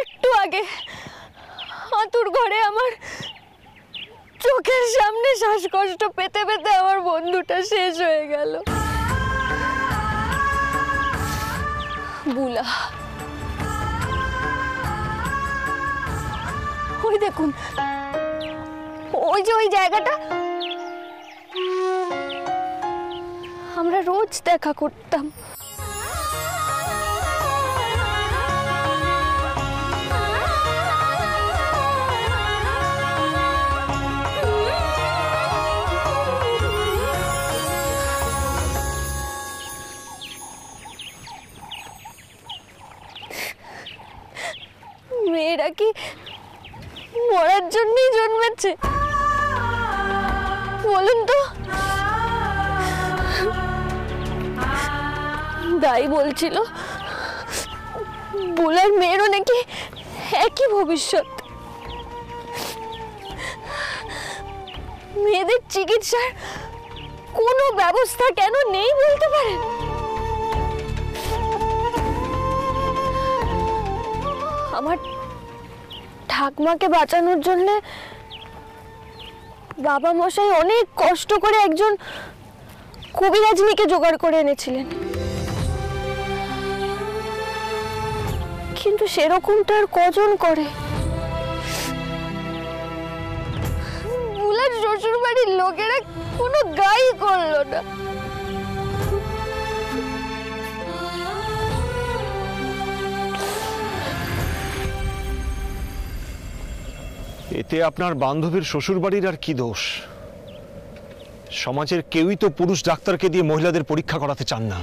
একটু আগে হাতুর ঘরে আমার চোখের সামনে শ্বাসকষ্ট পেতে পেতে আমার বন্ধুটা শেষ হয়ে গেল। বুলা, ওই দেখুন, ওই যে ওই জায়গাটা আমরা রোজ দেখা করতাম। মেয়েরা কি মরার জন্যই জন্মেছে? বলুন তো। দাই বলছিল বুলার মেয়েরও নাকি একই ভবিষ্যৎ। মেয়েদের চিকিৎসার কোনো ব্যবস্থা কেন নেই বলতে পারেন? আমার ঠাকমাকে বাঁচানোর জন্য বাবা মশাই অনেক কষ্ট করে একজন কবিরাজনীকে জোগাড় করে এনেছিলেন, কিন্তু সেরকমটা আর কজন করে? বুলার শ্বশুর বাড়ির লোকেরা কোনো গাই করলো না। এতে আপনার বান্ধবীর শ্বশুর বাড়ির আর কি দোষ? সমাজের কেউই তো পুরুষ ডাক্তারকে দিয়ে মহিলাদের পরীক্ষা করাতে চান না,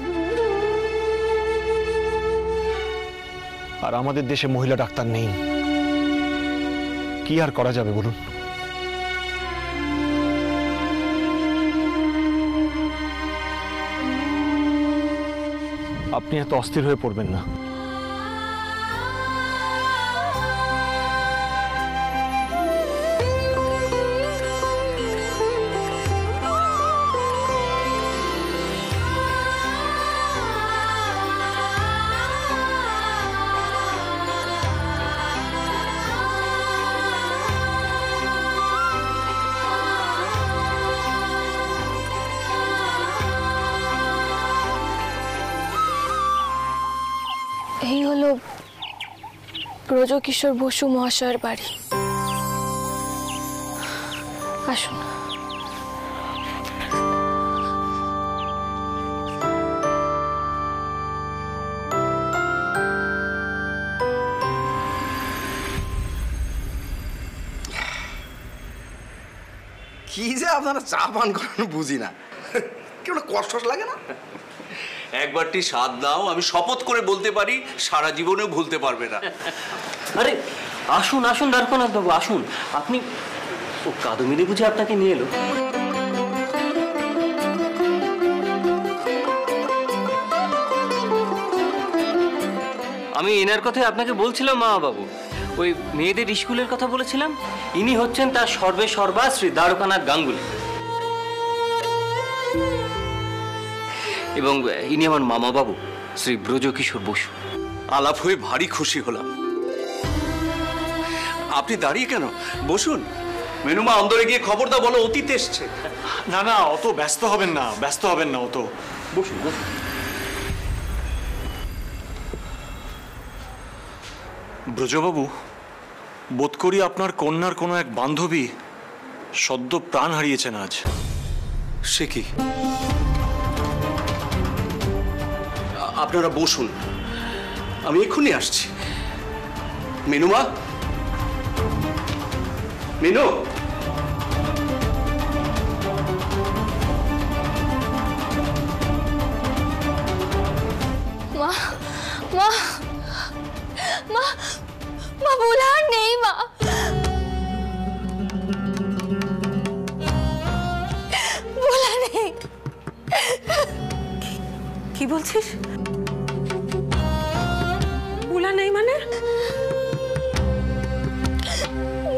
আর আমাদের দেশে মহিলা ডাক্তার নেই। কি আর করা যাবে বলুন? আপনি এত অস্থির হয়ে পড়বেন না। এই হলো ব্রজকিশোর বসু মহাশয়ের বাড়ি। আসুন। কি যে আপনারা চা পান করেন বুঝি না, কেমন কষ্ট লাগে না? একবারটি স্বাদ দাও, আমি শপথ করে বলতে পারি সারা জীবনেও ভুলতে পারবে না। আরে আসুন আসুন দ্বারকানাথ বাবু, আসুন। আপনি ও কাদম্বিনী বুঝে আপনাকে নিয়ে এলো? আমি এনার কথাই আপনাকে বলছিলাম মা বাবু, ওই মেয়েদের স্কুলের কথা বলেছিলাম। ইনি হচ্ছেন তার সর্বে সর্বা শ্রী দ্বারকানাথ গাঙ্গুলি, এবং ইনি আমার মামা বাবু শ্রী ব্রজকিশোর বসু। আলাপ হয়ে ভারী খুশি হলাম। আপনি দাঁড়িয়ে কেন? বসুন। মেনুমা অন্দরে গিয়ে খবর দাও, বলো অতীত এসছে। না না, অত ব্যস্ত হবেন না, ব্যস্ত হবেন না অত। বসুন বসুন। ব্রজবাবু, বোধ করি আপনার কন্যার কোনো এক বান্ধবী সদ্য প্রাণ হারিয়েছেন আজ। সে কি? আপনারা বসুন, আমি এক্ষুনি আসছি। মেনুমা, মেনু, মা মা মা মা বুলা নেই। মা বুলা নেই। কি বলছিস? বুলা নেই মানে?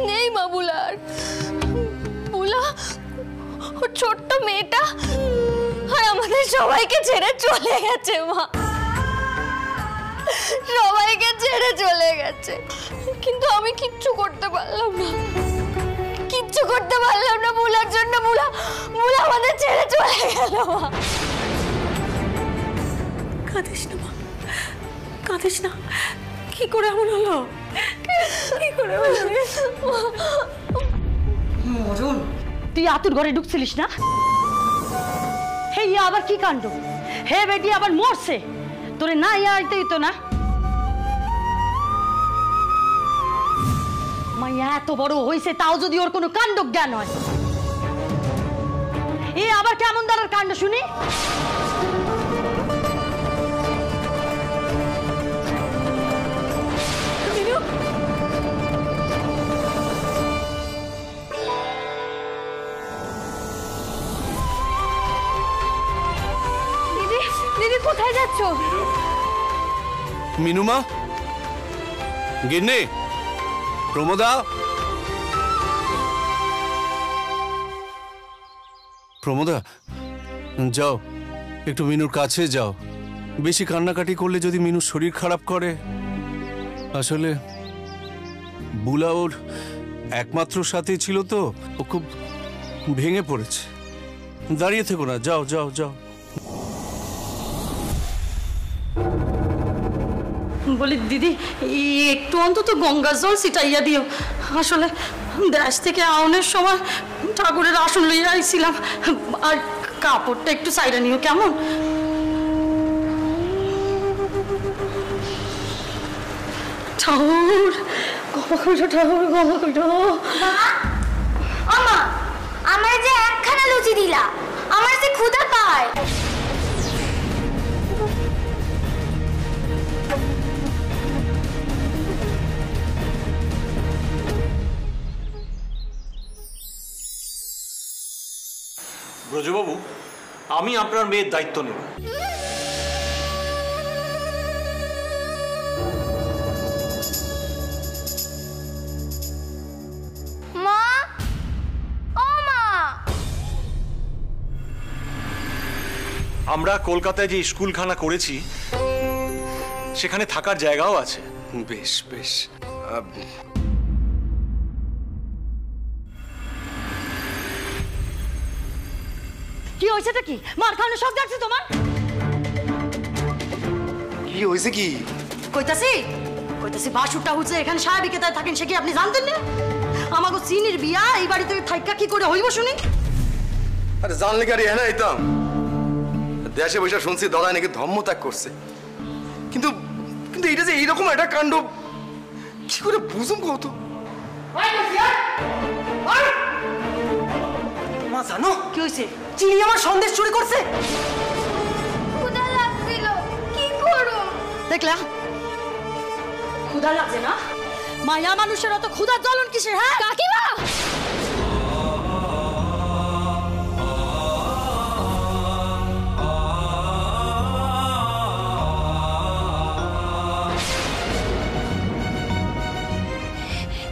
নেই মা বুলার। বুলা ওর ছোট্ট মেয়েটা আর আমাদের সবাইকে ছেড়ে চলে গেছে। মা সবাইকে ছেড়ে চলে গেছে, কিন্তু আমি কিচ্ছু করতে পারলাম না, কিচ্ছু করতে পারলাম না বুলার জন্য। বুলা আমাদের ছেড়ে চলে গেল। কাঁদিস না মা, কাঁদিস না। কি করে এমন হলো? কি করে হলো? মরুন, তুই আতুর ঘরে ঢুকছিলিস না? হে ইয়া আবার কি কাণ্ড! হে বেটি আবার মরছে, তোরে না ইয়া আইতেই তো না। মাইয়া এত বড় হয়েছে, তাও যদি ওর কোনো কাণ্ড জ্ঞান হয়। এ আবার কেমন দাঁড়ার কাণ্ড শুনি? দিদি কোথায় যাচ্ছ? মিনুমা, গিন্নি, প্রমোদা, প্রমোদা, যাও একটু মিনুর কাছে যাও। বেশি কান্নাকাটি করলে যদি মিনুর শরীর খারাপ করে। আসলে বুলা ওর একমাত্র সাথী ছিল তো, ও খুব ভেঙে পড়েছে। দাঁড়িয়ে থেকো না, যাও যাও যাও। বলি দিদি, একটু অন্তত গঙ্গার জল ছিটাইয়া দিও। আসলে দেশ থেকে আউনের সময় ঠাকুরের আসন লইয়া আইছিলাম, আর কাপড়টা একটু সাইডা নিও কেমন? ঠাকুর গমা কইটো, ঠাকুর গমা কইটো। আমা, আমার যে একখানা লুচি দিলা, আমার যে ক্ষুধা পায়। ব্রজবাবু, আমি আপনার মেয়ের দায়িত্ব নেব। মা, ও মা, আমরা কলকাতায় যে স্কুলখানা করেছি সেখানে থাকার জায়গাও আছে। বেশ বেশ। কি হয়েছেটা কি? মার খাওয়ানো সব দেখছি তোমার। কি হয়েছে কি? কইতাছি বাসুরটা হচ্ছে এখানে সাহেবিকে তাই থাকেন, সে কি আপনি জানতেন না? আমাকে চিনির বিয়া এই বাড়িতে থাইকা কি করে হইব শুনি? আরে জানলে কি আর এখানে আইতাম? দেশে বসে শুনছি দাদা নাকি ধর্মত্যাগ করছে, কিন্তু কিন্তু এটা যে এইরকম একটা কাণ্ড কি করে বুঝুম কত? মা জানো কি হয়েছে? চিনি আমার সন্দেশ চুরি করছে। ক্ষুধা লাগছিল, কি করব? দেখলা ক্ষুধা লাগছে না? মায়া মানুষের অত ক্ষুধার জ্বলন কিসের? হ্যাঁ কাকিমা,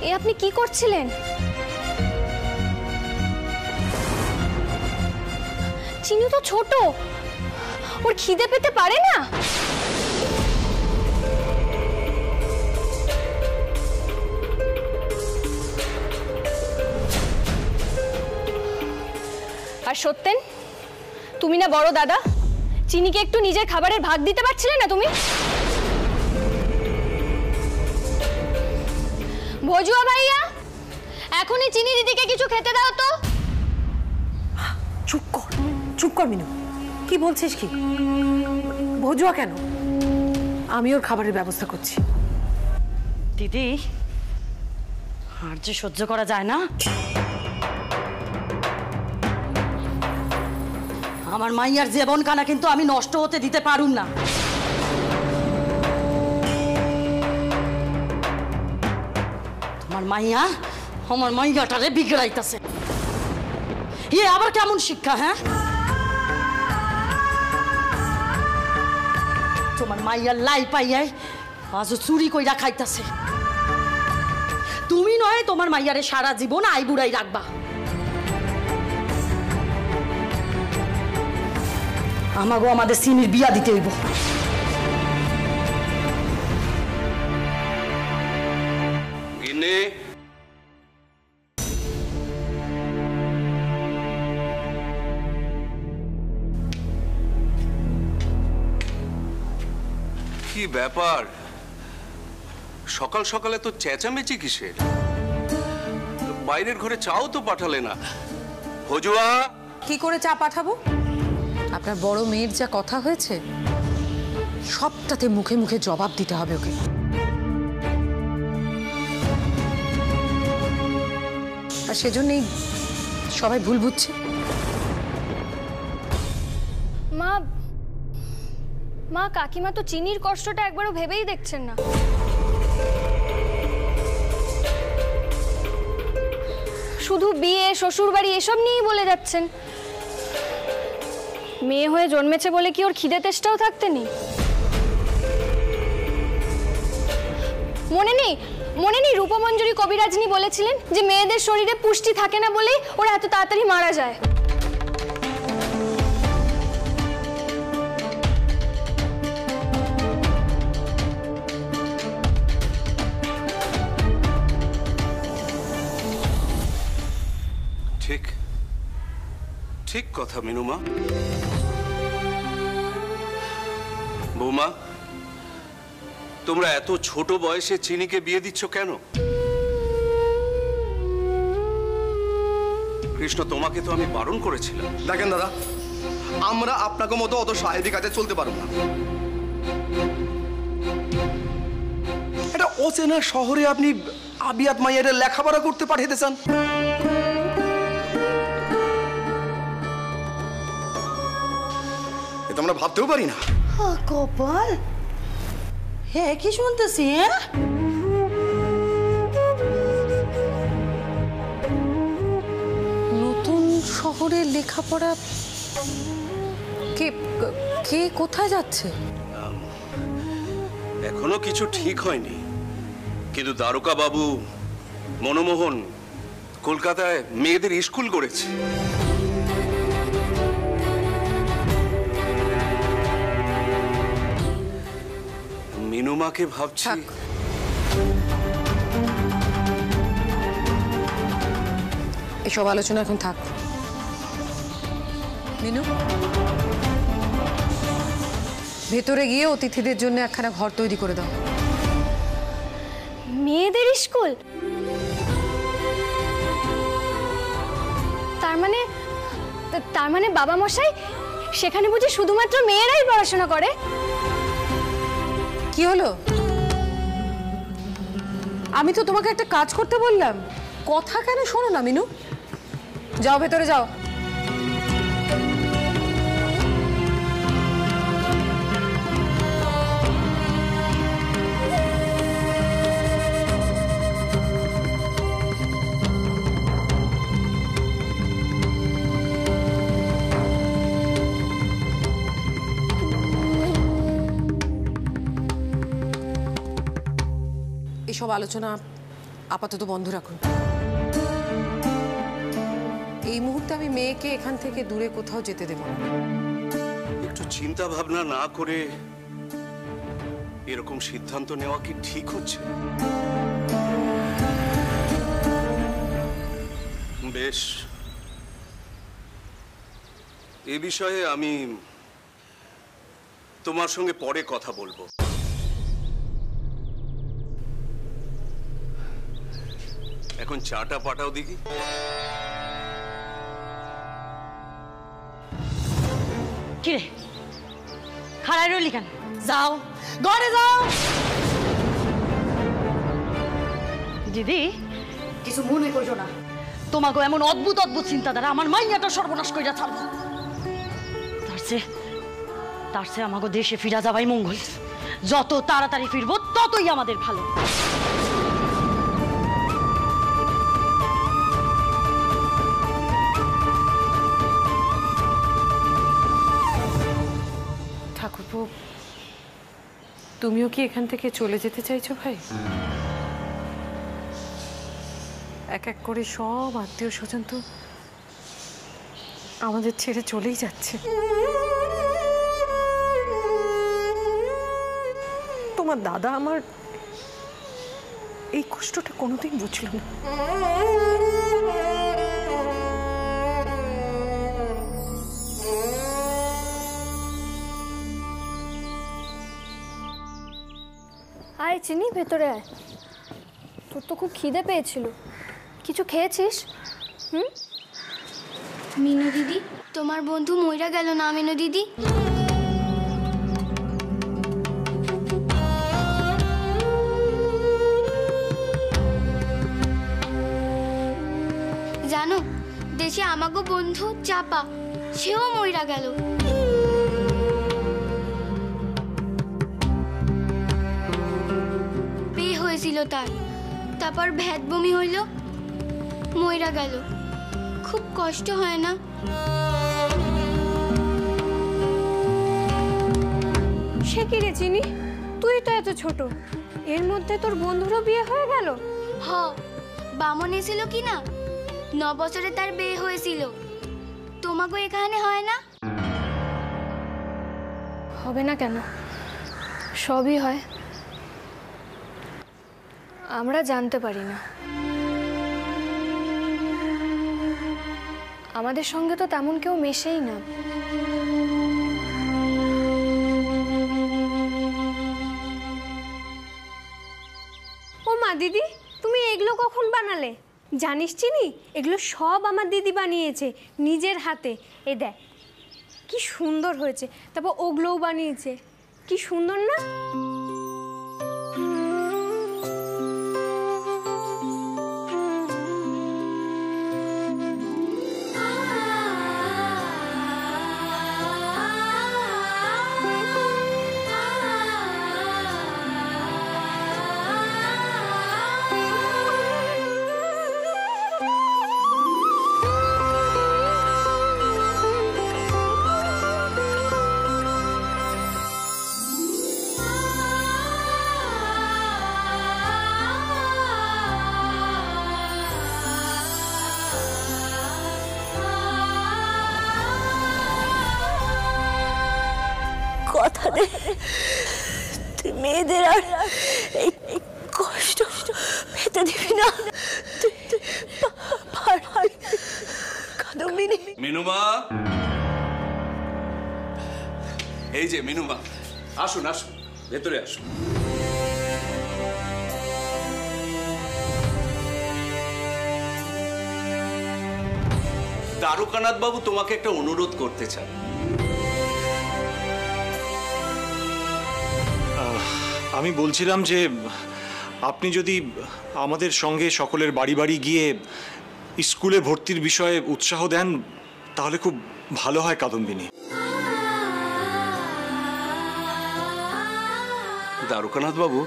এ আপনি কি করছিলেন? চিনি তো ছোট, ওর খিদে পেতে পারে না। আর সত্যেন, তুমি না বড় দাদা, চিনিকে একটু নিজের খাবারের ভাগ দিতে পারছিলে না তুমি? ভজুয়া ভাইয়া, এখনই চিনি দিদিকে কিছু খেতে দাও তো। চুপ কর মিনু, কি বলছিস কি? ভজুয়া কেন? আমি ওর খাবারের ব্যবস্থা করছি। দিদি, আর যে সহ্য করা যায় না। আমার মাইয়ার জীবনখানা কিন্তু আমি নষ্ট হতে দিতে পারুম না। তোমার মাইয়া আমার মাইয়াটারে বিগড়াইতাছে। ইয়ে আবার কেমন শিক্ষা? হ্যাঁ, তোমার মাইয়ার লাই পাইয়াই আজও চুরি কইরা খাইতাছে। তুমি নয় তোমার মাইয়ারে সারা জীবন আইবুড়াই রাখবা। আমাগো আমাদের সিমির বিয়া দিতে হইব। গিন্নি, কি ব্যাপার? সকাল সকালে তো চেঁচামেচি কিসের? বাইরের ঘরে চাও তো পাঠালে না। ভজুয়া, কি করে চা পাঠাবো? আপনার বড় মেয়ের যা কথা হয়েছে, সবটাতে মুখে মুখে জবাব দিতে হবে ওকে। আর সেজন্যই সবাই ভুল বুঝছে। মা মা কাকিমা তো চিনির কষ্টটা একবারও ভেবেই দেখছেন না। শুধু বিয়ে, শ্বশুর বাড়ি এসব নিয়েই বলে যাচ্ছেন। মেয়ে হয়ে জন্মেছে বলে কি ওর খিদে তেষ্টাও থাকতে নেই? মনে নেই রূপমঞ্জরি কবিরাজনী বলেছিলেন যে মেয়েদের শরীরে পুষ্টি থাকে না বলেই ওরা এত তাড়াতাড়ি মারা যায়। ঠিক ঠিক কথা মিনুমা। বৌমা, তোমরা এত ছোট বয়সে চিনিকে বিয়ে দিচ্ছ কেন? কৃষ্ণ, তোমাকে তো আমি বারণ করেছিলাম। দেখেন দাদা, আমরা আপনাকে মতো অত সাহেবী কাজে চলতে পারবো না। এটা অচেনা শহরে আপনি আবিয়াত মাইয়ারে লেখাপড়া করতে পাঠিয়ে চান? এটা আমরা ভাবতেও পারি না। কপাল, হ্যাঁ কি শুনতেছি? হ্যাঁ, নতুন শহরে লেখাপড়া? কে কে কোথায় যাচ্ছে? এখনো কিছু ঠিক হয়নি, কিন্তু দ্বারকা বাবু, মনমোহন কলকাতায় মেয়েদের স্কুল করেছে। মিনুমাকে ভাবছি। এসব আলোচনা এখন থাক। মিনু, ভেতরে গিয়ে অতিথিদের জন্য একখানা ঘর তৈরি করে দাও। মেয়েদের স্কুল? তার মানে বাবা মশাই, সেখানে বুঝি শুধুমাত্র মেয়েরাই পড়াশোনা করে? কি হলো? আমি তো তোমাকে একটা কাজ করতে বললাম, কথা কেন শোনো না মিনু? যাও ভেতরে যাও। এসব আলোচনা আপাতত বন্ধ রাখুন। এই মুহূর্তে আমি মেয়েকে এখান থেকে দূরে কোথাও যেতে দেব না। একটু চিন্তা ভাবনা না করে এরকম সিদ্ধান্ত নেওয়া কি ঠিক হচ্ছে? বেশ, এ বিষয়ে আমি তোমার সঙ্গে পরে কথা বলবো। এখন চাটা পাঠাও দেখি। কিরে খাড়াই রইলি কেন? যাও ঘরে যাও। দিদি, কিছু মনে করছো না, তোমাকে এমন অদ্ভুত অদ্ভুত চিন্তাধারা আমার মাইয়াটা সর্বনাশ কইরা ছাড়বো। তার চেয়ে আমাকে দেশে ফিরা যাবাই মঙ্গল। যত তাড়াতাড়ি ফিরবো ততই আমাদের ভালো। ঠাকুরপো, তুমিও কি এখান থেকে চলে যেতে চাইছো ভাই? এক এক করে সব আত্মীয় স্বজন তো আমাদের ছেড়ে চলেই যাচ্ছে। তোমার দাদা আমার এই কষ্টটা কোনোদিন বুঝলো না। আয় চিনি, ভেতরে আয়। তোর তো খুব খিদে পেয়েছিল, কিছু খেয়েছিস? মিনু দিদি, তোমার বন্ধু মইরা গেল না মিনু দিদি? জানো, দেশে আমাগো বন্ধু চাপা, সেও মইরা গেল। বিয়ে হয়েছিল তার, তারপর ভ্যাট বমি হইল, মইরা গেল। খুব কষ্ট হয় না? সে কি রে চিনি, তুই তো এত ছোট, এর মধ্যে তোর বন্ধুরও বিয়ে হয়ে গেল? হ, বামন এসেছিল কি না, 9 বছরে তার বিয়ে হয়েছিল। তোমাকে এখানে হয় না? হবে না কেন, সবই হয়, আমরা জানতে পারি না। আমাদের সঙ্গে তো তেমন কেউ মেশেই না। ও মা, দিদি তুমি এগুলো কখন বানালে? জানিস চিনি, এগুলো সব আমার দিদি বানিয়েছে নিজের হাতে। এ দেখ কি সুন্দর হয়েছে, তারপর ওগুলোও বানিয়েছে, কি সুন্দর না? কথা দে, তুই মেয়েদের আর এই কষ্ট পেতে দিবি না। কাদম্বিনী, মিনুমা, এই যে মিনুমা, আসুন আসুন, ভেতরে আসুন। দ্বারকানাথ বাবু তোমাকে একটা অনুরোধ করতে চান। আমি বলছিলাম যে আপনি যদি আমাদের সঙ্গে সকলের বাড়ি বাড়ি গিয়ে স্কুলে ভর্তির বিষয়ে উৎসাহ দেন তাহলে খুব ভালো হয় কাদম্বিনী। দ্বারকানাথ বাবু,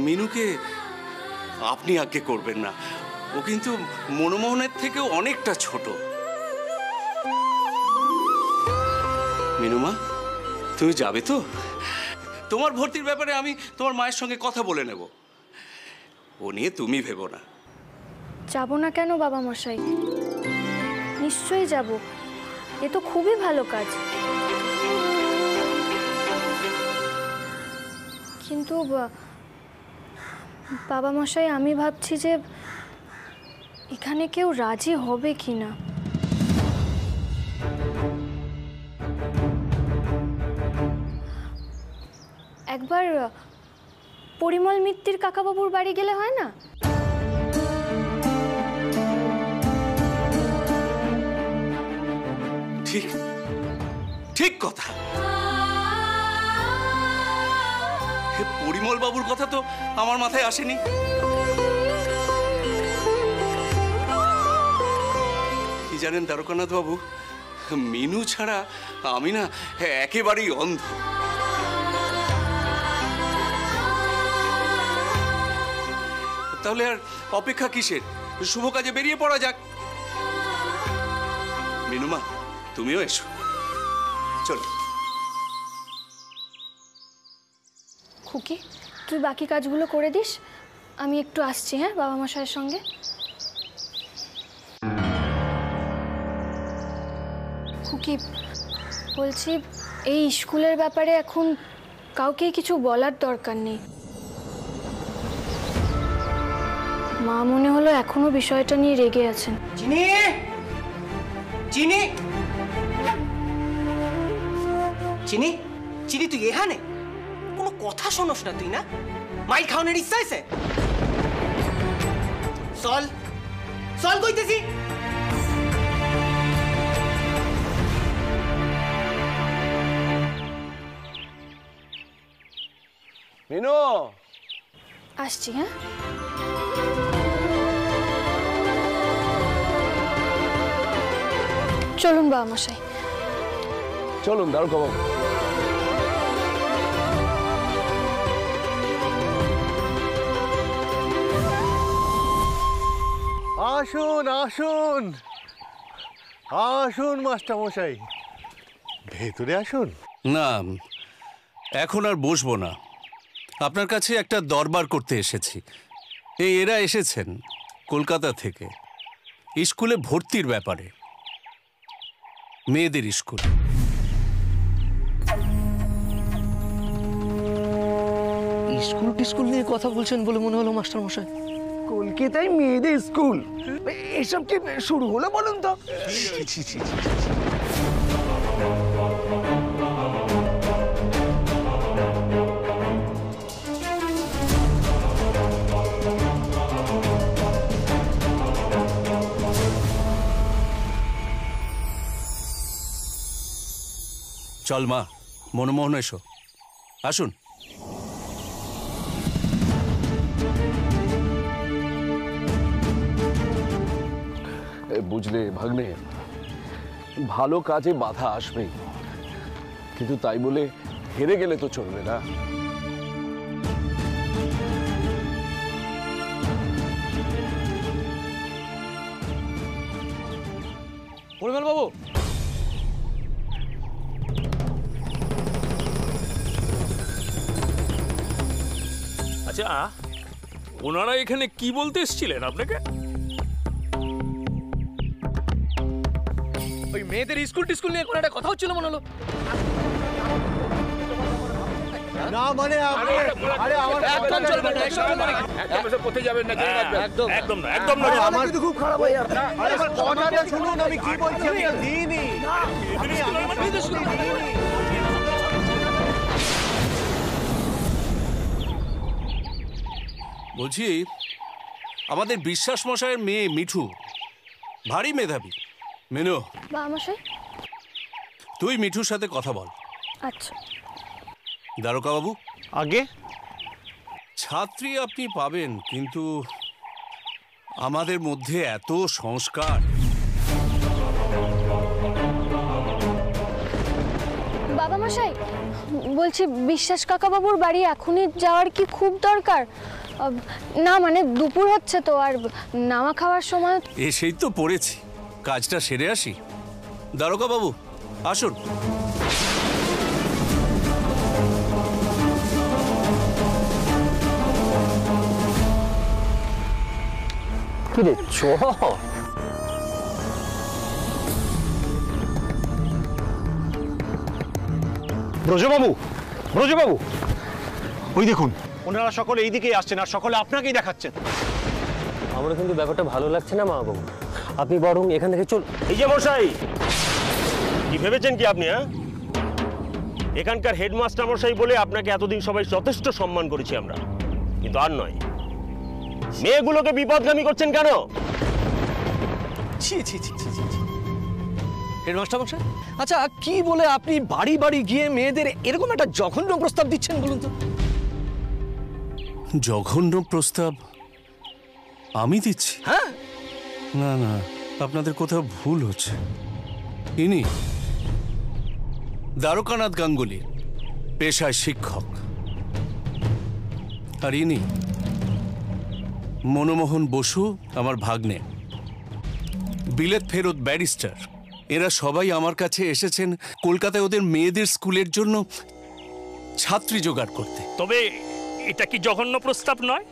মিনুকে আপনি আজ্ঞে করবেন না, ও কিন্তু মনমোহনের থেকেও অনেকটা ছোট। মিনুমা, তুমি যাবে তো? তোমার ভর্তির ব্যাপারে আমি তোমার মায়ের সঙ্গে কথা বলে নেব, ও নিয়ে তুমি ভেবো না। যাব না কেন বাবা মশাই, নিশ্চয়ই যাব, এ তো খুবই ভালো কাজ। কিন্তু বাবা মশাই, আমি ভাবছি যে এখানে কেউ রাজি হবে কি না। একবার পরিমল মিত্তির কাকাবাবুর বাড়ি গেলে হয় না? ঠিক ঠিক কথা। পরিমল বাবুর কথা তো আমার মাথায় আসেনি। কি জানেন দ্বারকানাথ বাবু, মিনু ছাড়া আমি না একেবারেই অন্ধ। তাহলে আর অপেক্ষা কিসের, শুভ কাজে বেরিয়ে পড়া যাক। মিনুমা, তুমিও এসো, চলো। খুকি, তুই বাকি কাজগুলো করে দিস, আমি একটু আসছি। হ্যাঁ, বাবা মশাইয়ের সঙ্গে। খুকি, বলছি এই স্কুলের ব্যাপারে এখন কাউকে কিছু বলার দরকার নেই। মা মনে হলো এখনো বিষয়টা নিয়ে রেগে আছেন। চিনি চিনি চিনি চিনি তুই এখানে কোনো কথা শোনস না তুই না? মাইল খাওয়ানোর ইচ্ছা আছে? চল চল কইতেছি। মিনু, আসছি। হ্যাঁ, চলুন বাবা মশাই। চলুন দারোগা বাবু। আসুন আসুন আসুন মাস্টার মশাই, ভেতরে আসুন। না, এখন আর বসবো না। আপনার কাছে একটা দরবার করতে এসেছি। এরা এসেছেন কলকাতা থেকে স্কুলে ভর্তির ব্যাপারে, মেয়েদের স্কুল। স্কুল টিস্কুল নিয়ে কথা বলছেন বলে মনে হলো মাস্টার মশাই। কলকাতায় মেয়েদের স্কুল, এসব কি শুরু হলো বলুন তো? চল মা, মনমোহন এসো, আসুন। বুঝলে ভাগ্নে, ভালো কাজে বাধা আসবেই, কিন্তু তাই বলে হেরে গেলে তো চলবে না। পরিমল বাবু, আচ্ছা, ওনারা এখানে কি বলতে এসেছিলেন আপনাকে? ওই মেয়েদের স্কুল টিস্কুল নিয়ে কোনো একটা কথা হচ্ছিল মনে হলো। না মানে আরে আমার একদম চলবে না, একদম এসব করতে যাবেন না, জেনে রাখবেন। একদম একদম না, একদম না। আমার কিন্তু খুব খারাপ হয়ে যাচ্ছে। আরে আমার কথাটা শুনুন, আমি কি বলছি আমি দিইনি। বলছি, আমাদের বিশ্বাস মশাইয়ের মেয়ে মিঠু ভারী মেধাবী। মেনু, বাবা মশাই। তুই মিঠুর সাথে কথা বল। আচ্ছা। দারোগা বাবু, আগে ছাত্রী আপনি পাবেন, কিন্তু আমাদের মধ্যে এত সংস্কার। বাবা মশাই, বলছি বিশ্বাস কাকাবাবুর বাড়ি এখনই যাওয়ার কি খুব দরকার? না মানে দুপুর হচ্ছে তো, আর নামা খাওয়ার সময়। এসেই তো পড়েছি, কাজটা সেরে আসি। দারোগা বাবু আসুন। কিরে চ। ব্রজবাবু, ব্রজবাবু, ওই দেখুন ওনারা সকলে এইদিকেই আসছেন আর সকলে আপনাকেই দেখাচ্ছেন। আমার কিন্তু ব্যাপারটা ভালো লাগছে না মা বাবু, আপনি বরং এখান থেকে চল। এই যে মশাই, কি ভেবেছেন কি আপনি? হ্যাঁ, এখানকার হেডমাস্টার মশাই বলে আপনাকে এতদিন সবাই যথেষ্ট সম্মান করেছি আমরা, কিন্তু আর নয়। মেয়েগুলোকে বিপদগামী করছেন কেন? ছি ছি ছি ছি ছি। হেডমাস্টার মশাই, আচ্ছা কি বলে আপনি বাড়ি বাড়ি গিয়ে মেয়েদের এরকম একটা জঘন্য প্রস্তাব দিচ্ছেন বলুন তো? জঘন্য প্রস্তাব আমি দিচ্ছি? হ্যাঁ। না না, আপনাদের কোথাও ভুল হচ্ছে। ইনি দ্বারকানাথ গাঙ্গুলি, পেশায় শিক্ষক, আর ইনি মনমোহন বসু, আমার ভাগ্নে, বিলেত ফেরত ব্যারিস্টার। এরা সবাই আমার কাছে এসেছেন কলকাতায় ওদের মেয়েদের স্কুলের জন্য ছাত্রী জোগাড় করতে। তবে এটা কি জঘন্য প্রস্তাব নয়?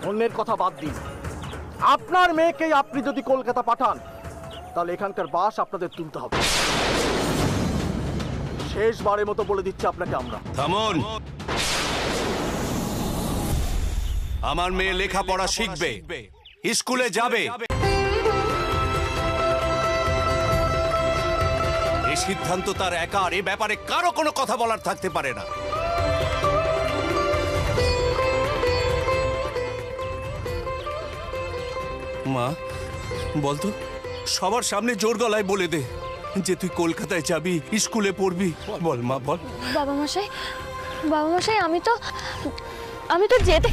অন্যের কথা বাদ দিন, আপনার মেয়েকে আপনি যদি কলকাতা পাঠান তাহলে এখানকার বাস আপনাদের তুলতে হবে। শেষবারের মতো বলে দিচ্ছি আপনাকে আমরা। থামুন। আমার মেয়ে লেখাপড়া শিখবে, স্কুলে যাবে। এই সিদ্ধান্ত তার একার, এ ব্যাপারে কারো কোনো কথা বলার থাকতে পারে না। মা বলতো, সবার সামনে জোর গলায় বলে দে যে তুই কলকাতায় যাবি, স্কুলে পড়বি। বল মা, বল। বাবা মশাই আমি তো যেতে।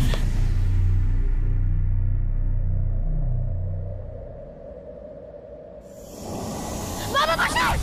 বাবা মশাই